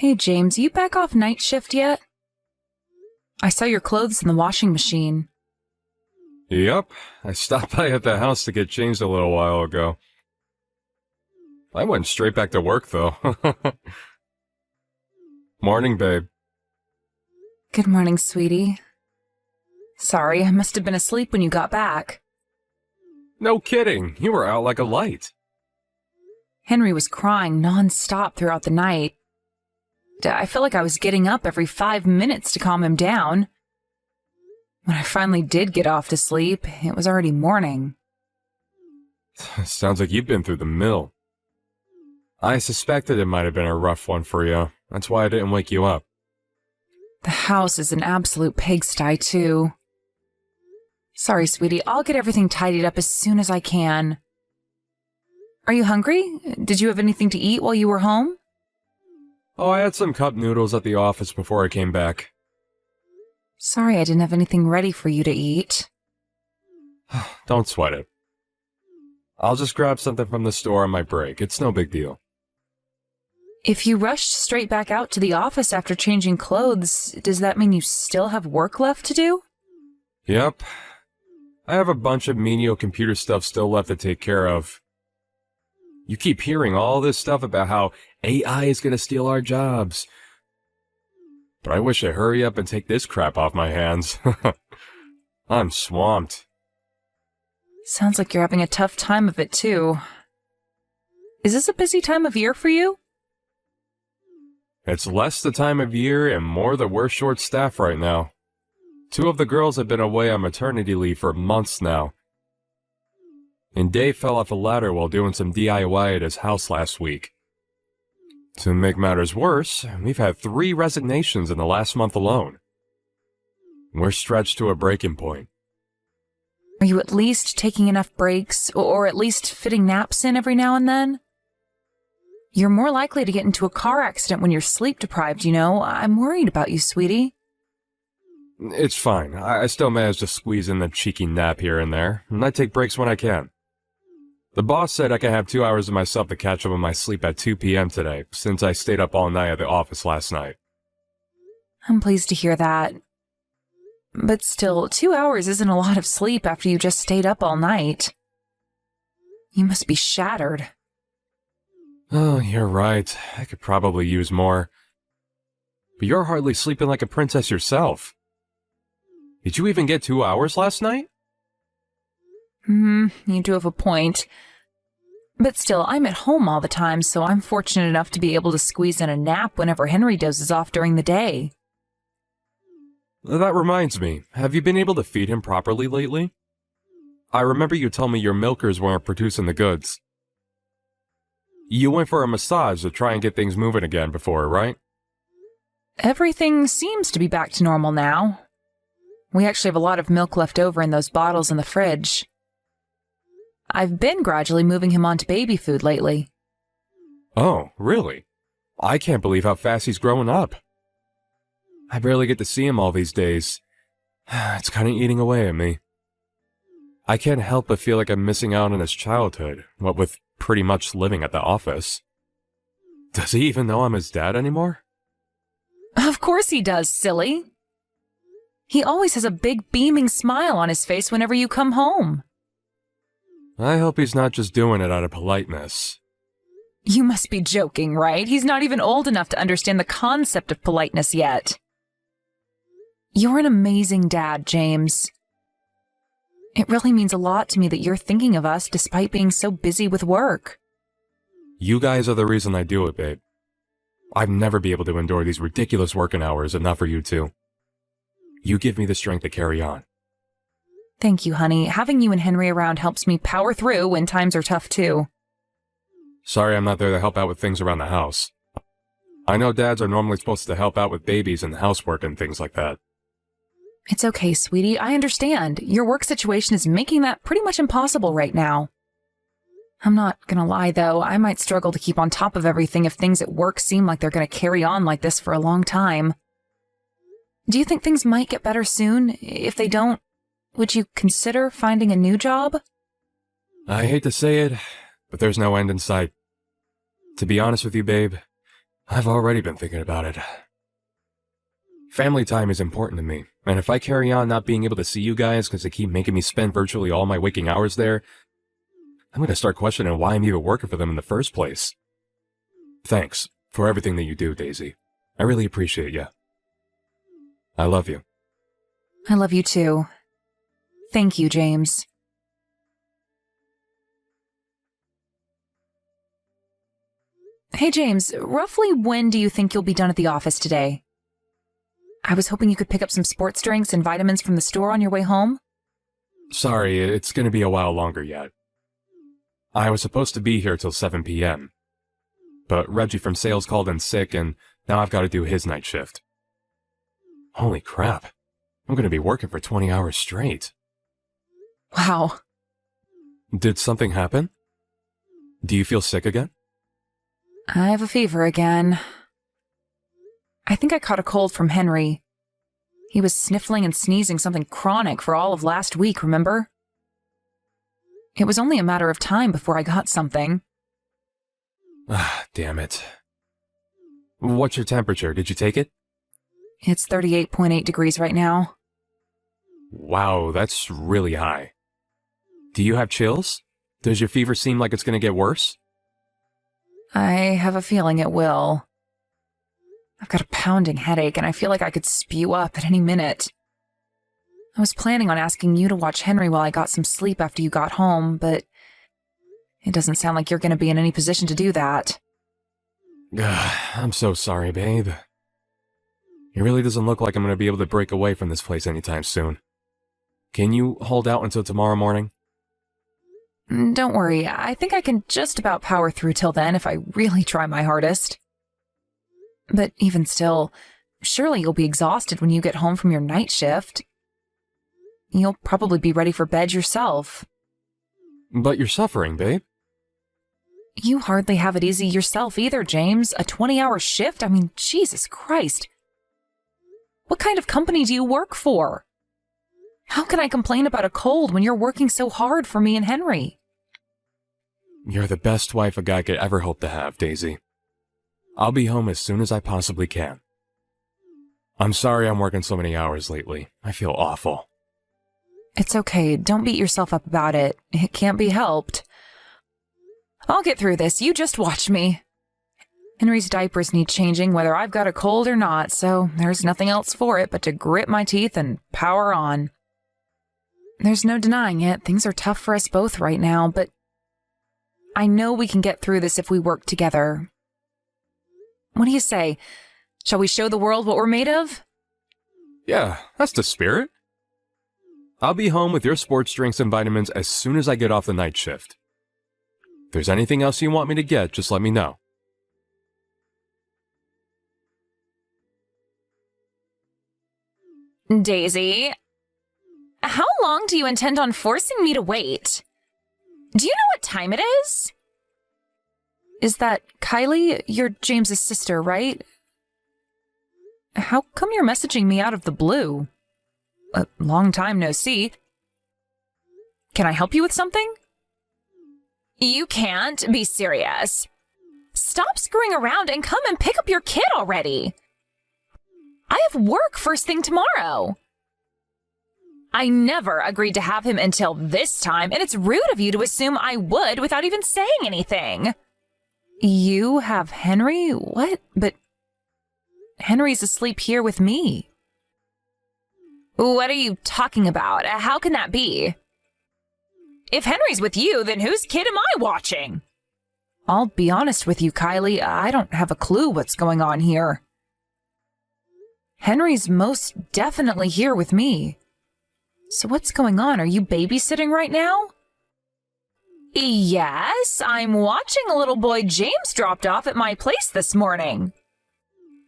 Hey James, you back off night shift yet? I saw your clothes in the washing machine. Yep, I stopped by at the house to get changed a little while ago. I went straight back to work, though. Morning, babe. Good morning, sweetie. Sorry, I must have been asleep when you got back. No kidding, you were out like a light. Henry was crying non-stop throughout the night. I felt like I was getting up every 5 minutes to calm him down. When I finally did get off to sleep, it was already morning. Sounds like you've been through the mill. I suspected it might have been a rough one for you. That's why I didn't wake you up. The house is an absolute pigsty, too. Sorry, sweetie, I'll get everything tidied up as soon as I can. Are you hungry? Did you have anything to eat while you were home? Oh, I had some cup noodles at the office before I came back. Sorry I didn't have anything ready for you to eat. Don't sweat it. I'll just grab something from the store on my break. It's no big deal. If you rushed straight back out to the office after changing clothes, does that mean you still have work left to do? Yep. I have a bunch of menial computer stuff still left to take care of. You keep hearing all this stuff about how AI is gonna steal our jobs. But I wish I'd hurry up and take this crap off my hands. I'm swamped. Sounds like you're having a tough time of it, too. Is this a busy time of year for you? It's less the time of year and more that we're short-staffed right now. 2 of the girls have been away on maternity leave for months now. And Dave fell off a ladder while doing some DIY at his house last week. To make matters worse, we've had 3 resignations in the last month alone. We're stretched to a breaking point. Are you at least taking enough breaks, or at least fitting naps in every now and then? You're more likely to get into a car accident when you're sleep-deprived, you know. I'm worried about you, sweetie. It's fine. I still manage to squeeze in a cheeky nap here and there, and I take breaks when I can. The boss said I can have 2 hours of myself to catch up on my sleep at 2 p.m. today, since I stayed up all night at the office last night. I'm pleased to hear that. But still, 2 hours isn't a lot of sleep after you just stayed up all night. You must be shattered. Oh, you're right. I could probably use more. But you're hardly sleeping like a princess yourself. Did you even get 2 hours last night? You do have a point. But still, I'm at home all the time, so I'm fortunate enough to be able to squeeze in a nap whenever Henry dozes off during the day. That reminds me, have you been able to feed him properly lately? I remember you told me your milkers weren't producing the goods. You went for a massage to try and get things moving again before, right? Everything seems to be back to normal now. We actually have a lot of milk left over in those bottles in the fridge. I've been gradually moving him onto baby food lately. Oh, really? I can't believe how fast he's growing up. I barely get to see him all these days. It's kind of eating away at me. I can't help but feel like I'm missing out on his childhood, what with pretty much living at the office. Does he even know I'm his dad anymore? Of course he does, silly. He always has a big beaming smile on his face whenever you come home. I hope he's not just doing it out of politeness. You must be joking, right? He's not even old enough to understand the concept of politeness yet. You're an amazing dad, James. It really means a lot to me that you're thinking of us despite being so busy with work. You guys are the reason I do it, babe. I'd never be able to endure these ridiculous working hours if not for you two. You give me the strength to carry on. Thank you, honey. Having you and Henry around helps me power through when times are tough, too. Sorry I'm not there to help out with things around the house. I know dads are normally supposed to help out with babies and housework and things like that. It's okay, sweetie. I understand. Your work situation is making that pretty much impossible right now. I'm not gonna lie, though. I might struggle to keep on top of everything if things at work seem like they're gonna carry on like this for a long time. Do you think things might get better soon? If they don't, would you consider finding a new job? I hate to say it, but there's no end in sight. To be honest with you, babe, I've already been thinking about it. Family time is important to me, and if I carry on not being able to see you guys because they keep making me spend virtually all my waking hours there, I'm going to start questioning why I'm even working for them in the first place. Thanks for everything that you do, Daisy. I really appreciate you. I love you. I love you too. Thank you, James. Hey, James, roughly when do you think you'll be done at the office today? I was hoping you could pick up some sports drinks and vitamins from the store on your way home. Sorry, it's going to be a while longer yet. I was supposed to be here till 7 p.m., but Reggie from sales called in sick, and now I've got to do his night shift. Holy crap. I'm going to be working for 20 hours straight. Wow. Did something happen? Do you feel sick again? I have a fever again. I think I caught a cold from Henry. He was sniffling and sneezing something chronic for all of last week, remember? It was only a matter of time before I got something. Ah, damn it. What's your temperature? Did you take it? It's 38.8 degrees right now. Wow, that's really high. Do you have chills? Does your fever seem like it's going to get worse? I have a feeling it will. I've got a pounding headache and I feel like I could spew up at any minute. I was planning on asking you to watch Henry while I got some sleep after you got home, but it doesn't sound like you're going to be in any position to do that. I'm so sorry, babe. It really doesn't look like I'm going to be able to break away from this place anytime soon. Can you hold out until tomorrow morning? Don't worry, I think I can just about power through till then if I really try my hardest. But even still, surely you'll be exhausted when you get home from your night shift. You'll probably be ready for bed yourself. But you're suffering, babe. You hardly have it easy yourself either, James. A 20-hour shift? I mean, Jesus Christ. What kind of company do you work for? How can I complain about a cold when you're working so hard for me and Henry? You're the best wife a guy could ever hope to have, Daisy. I'll be home as soon as I possibly can. I'm sorry I'm working so many hours lately. I feel awful. It's okay. Don't beat yourself up about it. It can't be helped. I'll get through this. You just watch me. Henry's diapers need changing whether I've got a cold or not, so there's nothing else for it but to grit my teeth and power on. There's no denying it. Things are tough for us both right now, but I know we can get through this if we work together. What do you say? Shall we show the world what we're made of? Yeah, that's the spirit. I'll be home with your sports drinks and vitamins as soon as I get off the night shift. If there's anything else you want me to get, just let me know. Daisy, how long do you intend on forcing me to wait? Do you know what time it is? Is that Kylie? You're James's sister, right? How come you're messaging me out of the blue? A long time no see. Can I help you with something? You can't be serious. Stop screwing around and come and pick up your kid already. I have work first thing tomorrow. I never agreed to have him until this time, and it's rude of you to assume I would without even saying anything. You have Henry? What? But Henry's asleep here with me. What are you talking about? How can that be? If Henry's with you, then whose kid am I watching? I'll be honest with you, Kylie. I don't have a clue what's going on here. Henry's most definitely here with me. So what's going on? Are you babysitting right now? Yes, I'm watching a little boy James dropped off at my place this morning.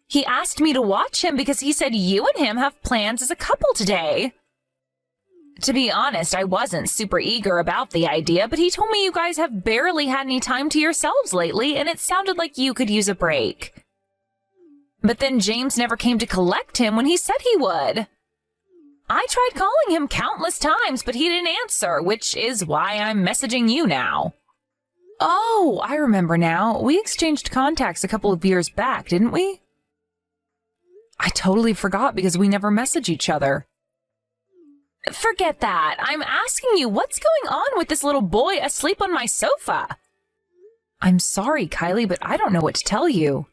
He asked me to watch him because he said you and him have plans as a couple today. To be honest, I wasn't super eager about the idea, but he told me you guys have barely had any time to yourselves lately, and it sounded like you could use a break. But then James never came to collect him when he said he would. I tried calling him countless times, but he didn't answer, which is why I'm messaging you now. Oh, I remember now. We exchanged contacts a couple of years back, didn't we? I totally forgot because we never message each other. Forget that. I'm asking you, what's going on with this little boy asleep on my sofa? I'm sorry, Kylie, but I don't know what to tell you.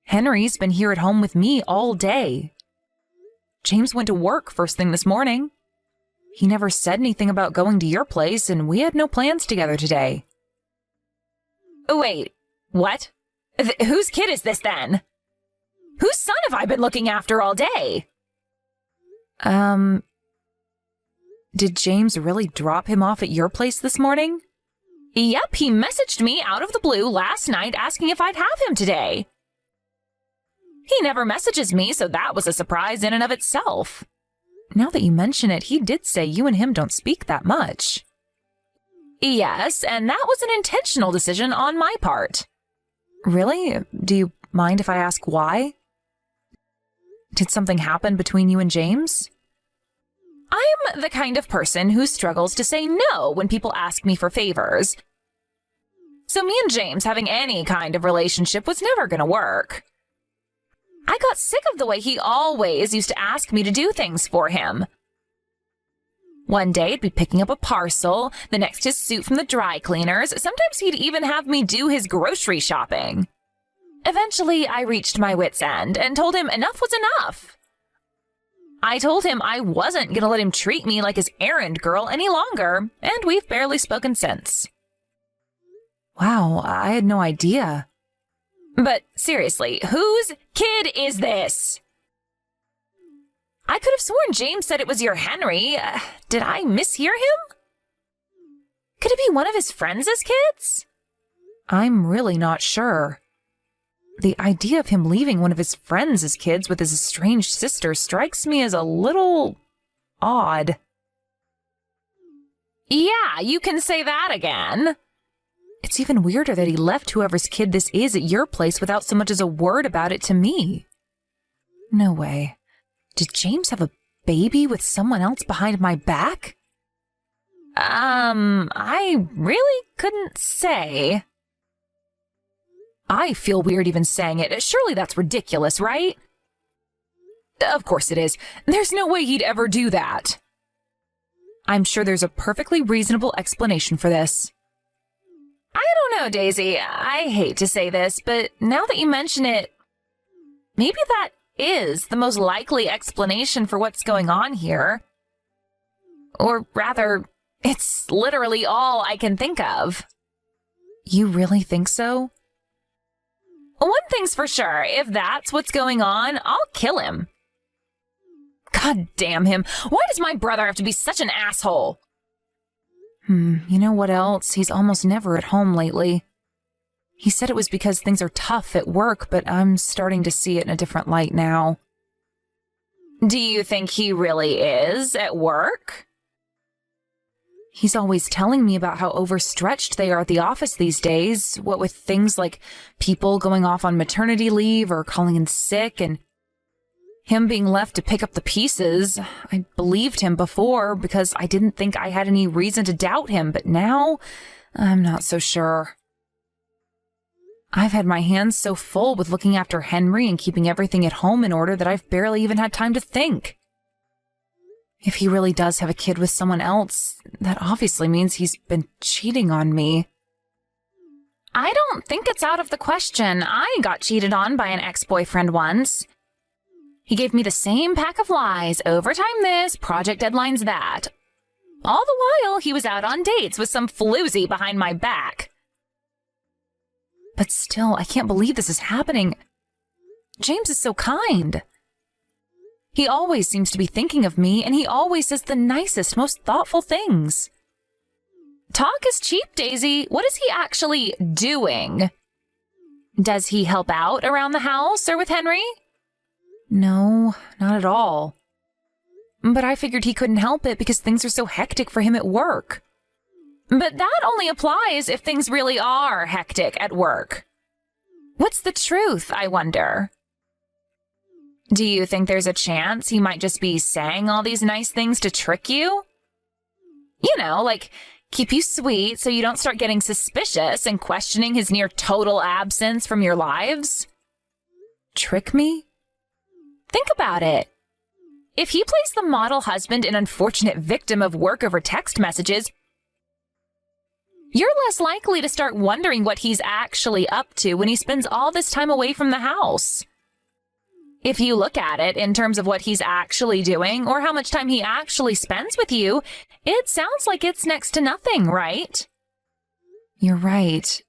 Henry's been here at home with me all day. James went to work first thing this morning. He never said anything about going to your place, and we had no plans together today. Wait, what? Whose kid is this then? Whose son have I been looking after all day? Did James really drop him off at your place this morning? Yep, he messaged me out of the blue last night asking if I'd have him today. He never messages me, so that was a surprise in and of itself. Now that you mention it, he did say you and him don't speak that much. Yes, and that was an intentional decision on my part. Really? Do you mind if I ask why? Did something happen between you and James? I'm the kind of person who struggles to say no when people ask me for favors. So me and James having any kind of relationship was never going to work. I got sick of the way he always used to ask me to do things for him. One day it'd be picking up a parcel, the next his suit from the dry cleaners. Sometimes he'd even have me do his grocery shopping. Eventually, I reached my wit's end and told him enough was enough. I told him I wasn't going to let him treat me like his errand girl any longer, and we've barely spoken since. Wow, I had no idea. But seriously, whose kid is this? I could have sworn James said it was your Henry. Did I mishear him? Could it be one of his friends' kids? I'm really not sure. The idea of him leaving one of his friends' kids with his estranged sister strikes me as a little odd. Yeah, you can say that again. It's even weirder that he left whoever's kid this is at your place without so much as a word about it to me. No way. Did James have a baby with someone else behind my back? I really couldn't say. I feel weird even saying it. Surely that's ridiculous, right? Of course it is. There's no way he'd ever do that. I'm sure there's a perfectly reasonable explanation for this. I don't know, Daisy. I hate to say this, but now that you mention it, maybe that is the most likely explanation for what's going on here. Or rather, it's literally all I can think of. You really think so? One thing's for sure, if that's what's going on, I'll kill him. God damn him. Why does my brother have to be such an asshole? You know what else? He's almost never at home lately. He said it was because things are tough at work, but I'm starting to see it in a different light now. Do you think he really is at work? He's always telling me about how overstretched they are at the office these days, what with things like people going off on maternity leave or calling in sick, and him being left to pick up the pieces. I believed him before because I didn't think I had any reason to doubt him, but now I'm not so sure. I've had my hands so full with looking after Henry and keeping everything at home in order that I've barely even had time to think. If he really does have a kid with someone else, that obviously means he's been cheating on me. I don't think it's out of the question. I got cheated on by an ex-boyfriend once. He gave me the same pack of lies, overtime this, project deadlines that. All the while, he was out on dates with some floozy behind my back. But still, I can't believe this is happening. James is so kind. He always seems to be thinking of me, and he always says the nicest, most thoughtful things. Talk is cheap, Daisy. What is he actually doing? Does he help out around the house or with Henry? No, not at all. But I figured he couldn't help it because things are so hectic for him at work. But that only applies if things really are hectic at work. What's the truth, I wonder? Do you think there's a chance he might just be saying all these nice things to trick you? You know, like Keep you sweet so you don't start getting suspicious and questioning his near total absence from your lives? Trick me? Think about it. If he plays the model husband and unfortunate victim of work over text messages, you're less likely to start wondering what he's actually up to when he spends all this time away from the house. If you look at it in terms of what he's actually doing or how much time he actually spends with you, it sounds like it's next to nothing, right? You're right.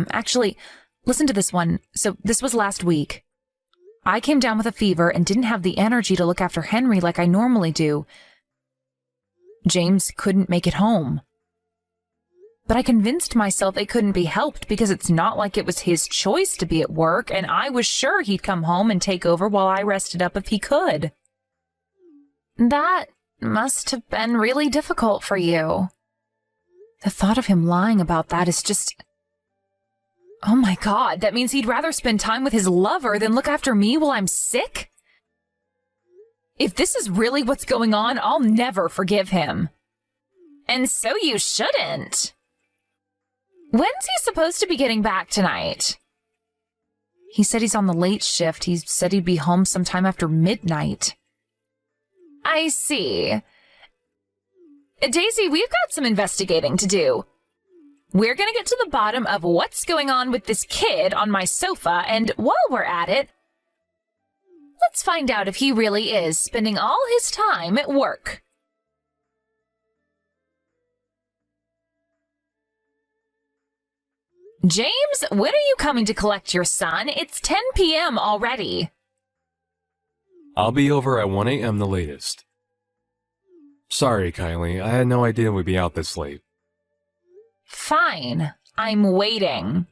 Actually, listen to this one. So this was last week. I came down with a fever and didn't have the energy to look after Henry like I normally do. James couldn't make it home. But I convinced myself it couldn't be helped because it's not like it was his choice to be at work, and I was sure he'd come home and take over while I rested up if he could. That must have been really difficult for you. The thought of him lying about that is just... Oh my God, that means he'd rather spend time with his lover than look after me while I'm sick? If this is really what's going on, I'll never forgive him. And so you shouldn't. When's he supposed to be getting back tonight? He said he's on the late shift. He said he'd be home sometime after midnight. I see. Daisy, we've got some investigating to do. We're gonna get to the bottom of what's going on with this kid on my sofa, and while we're at it, let's find out if he really is spending all his time at work. James, when are you coming to collect your son? It's 10 p.m. already. I'll be over at 1 a.m. the latest. Sorry, Kylie. I had no idea we'd be out this late. Fine. I'm waiting.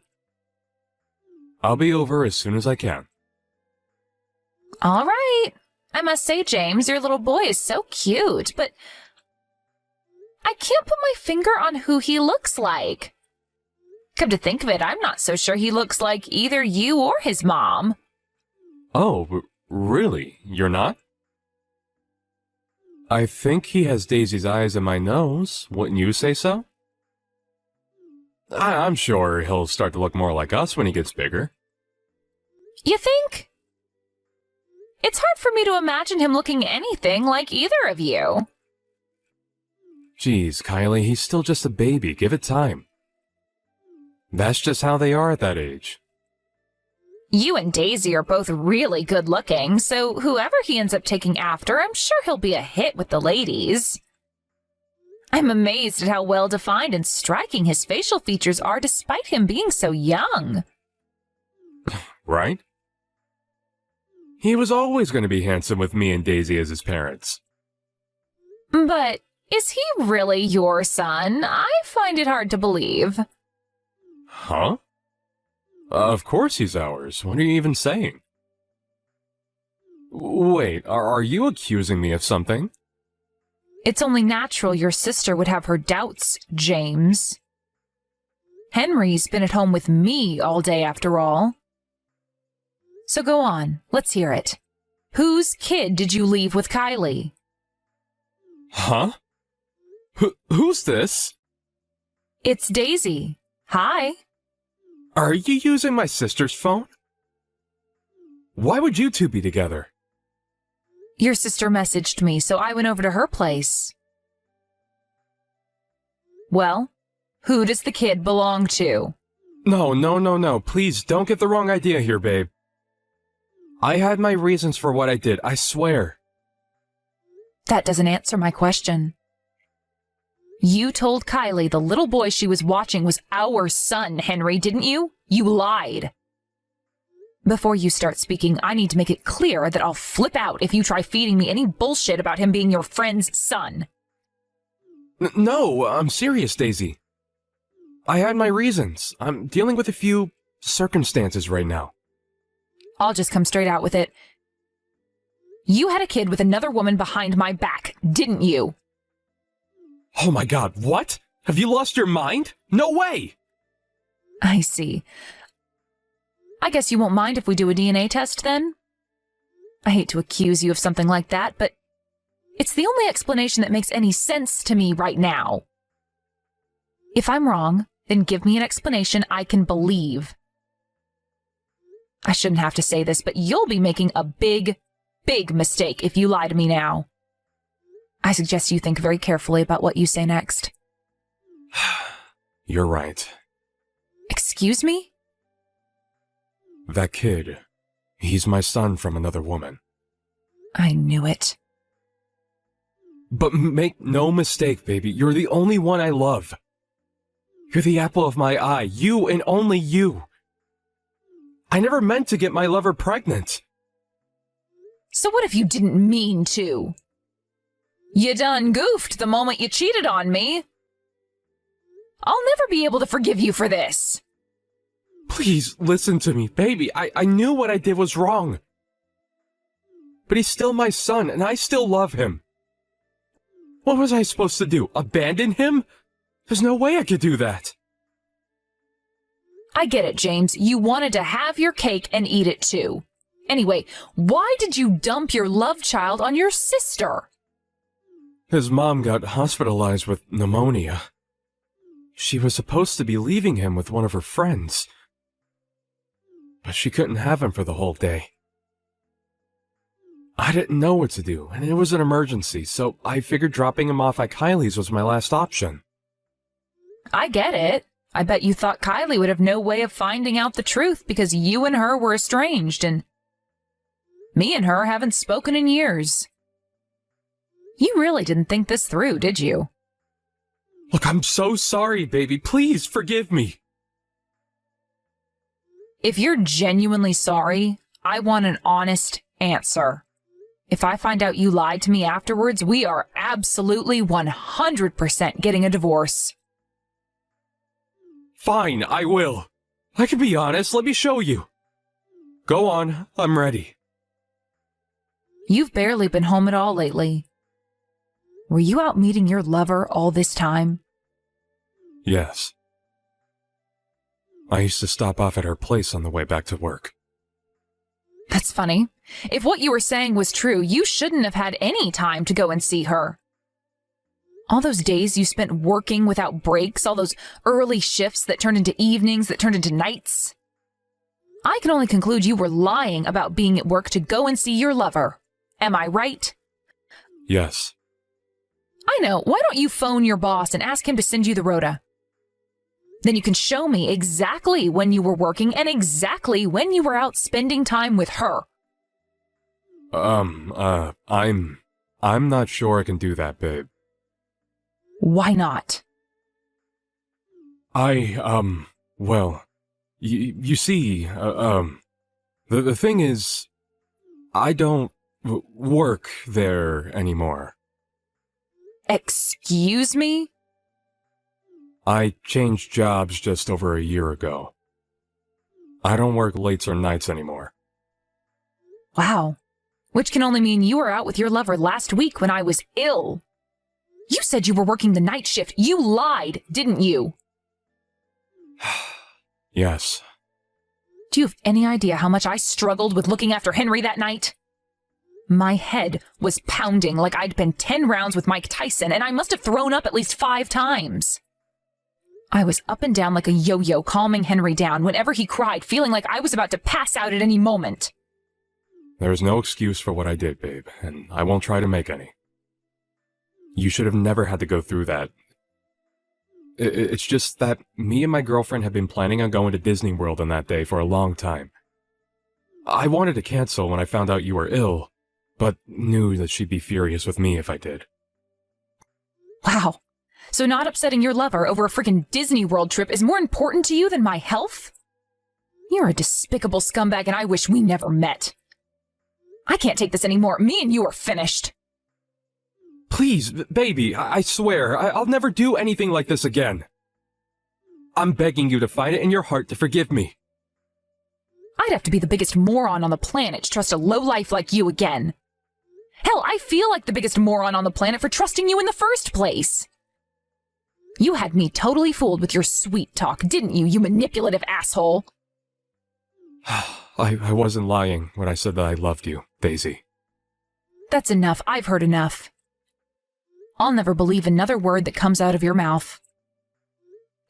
I'll be over as soon as I can. All right. I must say, James, your little boy is so cute, but I can't put my finger on who he looks like. Come to think of it, I'm not so sure he looks like either you or his mom. Oh, really? You're not? I think he has Daisy's eyes and my nose. Wouldn't you say so? I'm sure he'll start to look more like us when he gets bigger. You think? It's hard for me to imagine him looking anything like either of you. Geez, Kylie, he's still just a baby. Give it time. That's just how they are at that age. You and Daisy are both really good looking, so whoever he ends up taking after, I'm sure he'll be a hit with the ladies. I'm amazed at how well defined and striking his facial features are despite him being so young. Right? He was always going to be handsome with me and Daisy as his parents. But is he really your son? I find it hard to believe. Huh? Of course he's ours. What are you even saying? Wait, are you accusing me of something? It's only natural your sister would have her doubts, James. Henry's been at home with me all day after all. So go on, let's hear it. Whose kid did you leave with Kylie? Huh? Who's this? It's Daisy. Hi. Are you using my sister's phone? Why would you two be together? Your sister messaged me, so I went over to her place. Well, who does the kid belong to? No. Please don't get the wrong idea here, babe. I had my reasons for what I did, I swear. That doesn't answer my question. You told Kylie the little boy she was watching was our son, Henry, didn't you? You lied. Before you start speaking, I need to make it clear that I'll flip out if you try feeding me any bullshit about him being your friend's son. No, I'm serious, Daisy. I had my reasons. I'm dealing with a few circumstances right now. I'll just come straight out with it. You had a kid with another woman behind my back, didn't you? Oh my God, what? Have you lost your mind? No way! I see. I guess you won't mind if we do a DNA test then? I hate to accuse you of something like that, but it's the only explanation that makes any sense to me right now. If I'm wrong, then give me an explanation I can believe. I shouldn't have to say this, but you'll be making a big, big mistake if you lie to me now. I suggest you think very carefully about what you say next. You're right. Excuse me? That kid, he's my son from another woman. I knew it. But make no mistake, baby, you're the only one I love. You're the apple of my eye, you and only you. I never meant to get my lover pregnant. So what if you didn't mean to? You done goofed the moment you cheated on me. I'll never be able to forgive you for this. Please, listen to me, baby. I knew what I did was wrong. But he's still my son, and I still love him. What was I supposed to do? Abandon him? There's no way I could do that. I get it, James. You wanted to have your cake and eat it too. Anyway, why did you dump your love child on your sister? His mom got hospitalized with pneumonia. She was supposed to be leaving him with one of her friends. But she couldn't have him for the whole day. I didn't know what to do, and it was an emergency, so I figured dropping him off at Kylie's was my last option. I get it. I bet you thought Kylie would have no way of finding out the truth because you and her were estranged, and me and her haven't spoken in years. You really didn't think this through, did you? Look, I'm so sorry, baby. Please forgive me. If you're genuinely sorry, I want an honest answer. If I find out you lied to me afterwards, we are absolutely 100% getting a divorce. Fine, I will. I can be honest. Let me show you. Go on. I'm ready. You've barely been home at all lately. Were you out meeting your lover all this time? Yes. I used to stop off at her place on the way back to work. That's funny. If what you were saying was true, you shouldn't have had any time to go and see her. All those days you spent working without breaks, all those early shifts that turned into evenings, that turned into nights. I can only conclude you were lying about being at work to go and see your lover. Am I right? Yes. I know. Why don't you phone your boss and ask him to send you the rota? Then you can show me exactly when you were working and exactly when you were out spending time with her. I'm not sure I can do that, babe. Why not? Well, you see, the thing is, I don't work there anymore. Excuse me? I changed jobs just over a year ago. I don't work lates or nights anymore. Wow. Which can only mean you were out with your lover last week when I was ill. You said you were working the night shift. You lied, didn't you? Yes. Do you have any idea how much I struggled with looking after Henry that night? My head was pounding like I'd been 10 rounds with Mike Tyson, and I must have thrown up at least 5 times. I was up and down like a yo-yo, calming Henry down whenever he cried, feeling like I was about to pass out at any moment. There's no excuse for what I did, babe, and I won't try to make any. You should have never had to go through that. It's just that me and my girlfriend had been planning on going to Disney World on that day for a long time. I wanted to cancel when I found out you were ill, but knew that she'd be furious with me if I did. Wow. So not upsetting your lover over a freaking Disney World trip is more important to you than my health? You're a despicable scumbag and I wish we never met. I can't take this anymore. Me and you are finished. Please, baby, I swear, I'll never do anything like this again. I'm begging you to find it in your heart to forgive me. I'd have to be the biggest moron on the planet to trust a lowlife like you again. Hell, I feel like the biggest moron on the planet for trusting you in the first place. You had me totally fooled with your sweet talk, didn't you, you manipulative asshole? I wasn't lying when I said that I loved you, Daisy. That's enough. I've heard enough. I'll never believe another word that comes out of your mouth.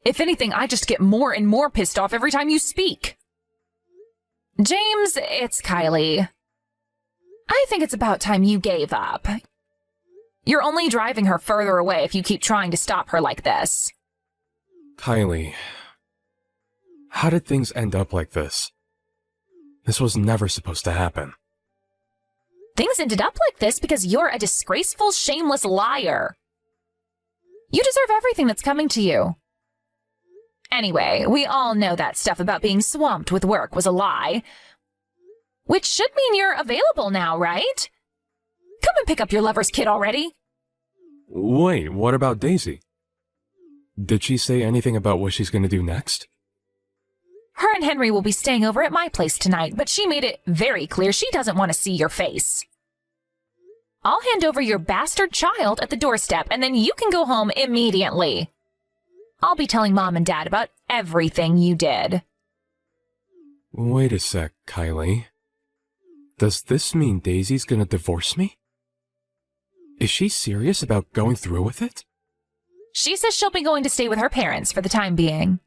If anything, I just get more and more pissed off every time you speak. James, it's Kylie. I think it's about time you gave up. You're only driving her further away if you keep trying to stop her like this. Kylie, how did things end up like this? This was never supposed to happen. Things ended up like this because you're a disgraceful, shameless liar. You deserve everything that's coming to you. Anyway, we all know that stuff about being swamped with work was a lie. Which should mean you're available now, right? Come and pick up your lover's kid already. Wait, what about Daisy? Did she say anything about what she's gonna do next? Her and Henry will be staying over at my place tonight, but she made it very clear she doesn't want to see your face. I'll hand over your bastard child at the doorstep, and then you can go home immediately. I'll be telling Mom and Dad about everything you did. Wait a sec, Kylie. Does this mean Daisy's gonna divorce me? Is she serious about going through with it? She says she'll be going to stay with her parents for the time being.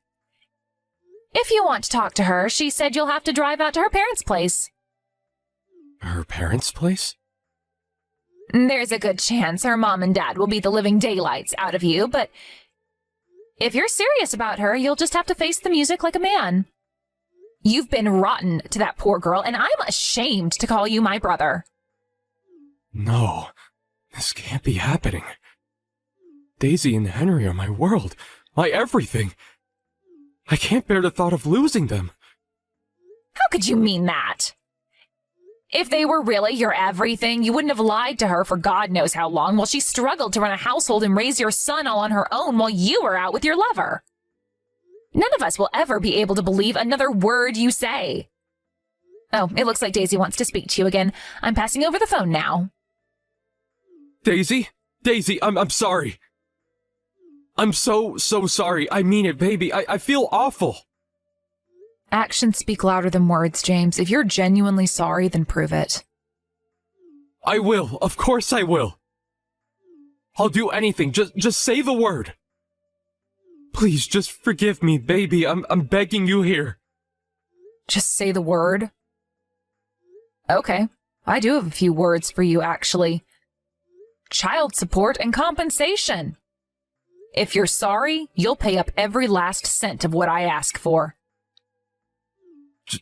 If you want to talk to her, she said you'll have to drive out to her parents' place. Her parents' place? There's a good chance her mom and dad will beat the living daylights out of you, but if you're serious about her, you'll just have to face the music like a man. You've been rotten to that poor girl, and I'm ashamed to call you my brother. No, this can't be happening. Daisy and Henry are my world, my everything. I can't bear the thought of losing them. How could you mean that? If they were really your everything, you wouldn't have lied to her for God knows how long while she struggled to run a household and raise your son all on her own while you were out with your lover. None of us will ever be able to believe another word you say. Oh, it looks like Daisy wants to speak to you again. I'm passing over the phone now. Daisy? Daisy, I'm sorry. I'm so sorry. I mean it, baby. I feel awful. Actions speak louder than words, James. If you're genuinely sorry, then prove it. I will. Of course I will. I'll do anything. Just say the word. Please, just forgive me, baby. I'm begging you here. Just say the word? Okay. I do have a few words for you, actually. Child support and compensation. If you're sorry, you'll pay up every last cent of what I ask for.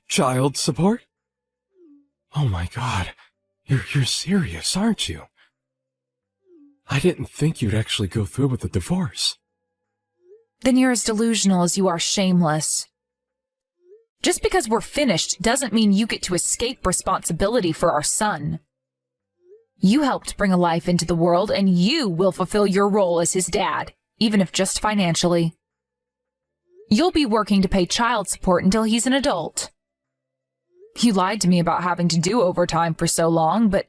Child support? Oh my God. You're serious, aren't you? I didn't think you'd actually go through with the divorce. Then you're as delusional as you are shameless. Just because we're finished doesn't mean you get to escape responsibility for our son. You helped bring a life into the world, and you will fulfill your role as his dad, even if just financially. You'll be working to pay child support until he's an adult. You lied to me about having to do overtime for so long, but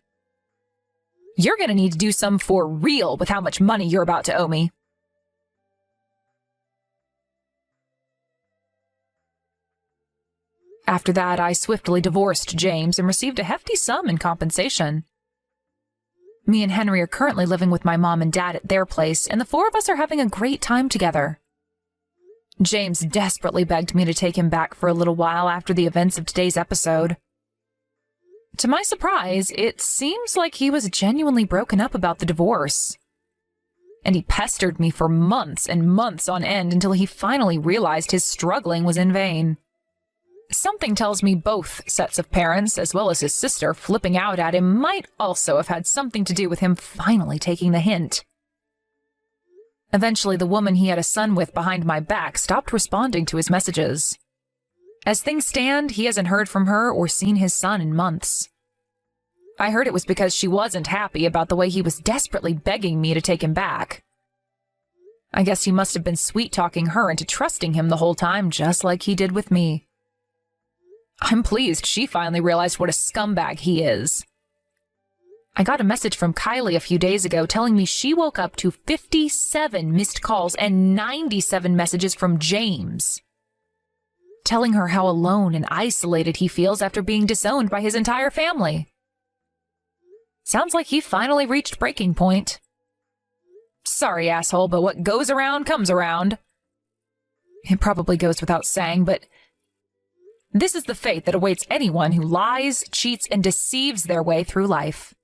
you're going to need to do some for real with how much money you're about to owe me. After that, I swiftly divorced James and received a hefty sum in compensation. Me and Henry are currently living with my mom and dad at their place, and the four of us are having a great time together. James desperately begged me to take him back for a little while after the events of today's episode. To my surprise, it seems like he was genuinely broken up about the divorce. And he pestered me for months and months on end until he finally realized his struggling was in vain. Something tells me both sets of parents, as well as his sister, flipping out at him might also have had something to do with him finally taking the hint. Eventually, the woman he had a son with behind my back stopped responding to his messages. As things stand, he hasn't heard from her or seen his son in months. I heard it was because she wasn't happy about the way he was desperately begging me to take him back. I guess he must have been sweet-talking her into trusting him the whole time, just like he did with me. I'm pleased she finally realized what a scumbag he is. I got a message from Kylie a few days ago telling me she woke up to 57 missed calls and 97 messages from James, telling her how alone and isolated he feels after being disowned by his entire family. Sounds like he finally reached breaking point. Sorry, asshole, but what goes around comes around. It probably goes without saying, but this is the fate that awaits anyone who lies, cheats, and deceives their way through life.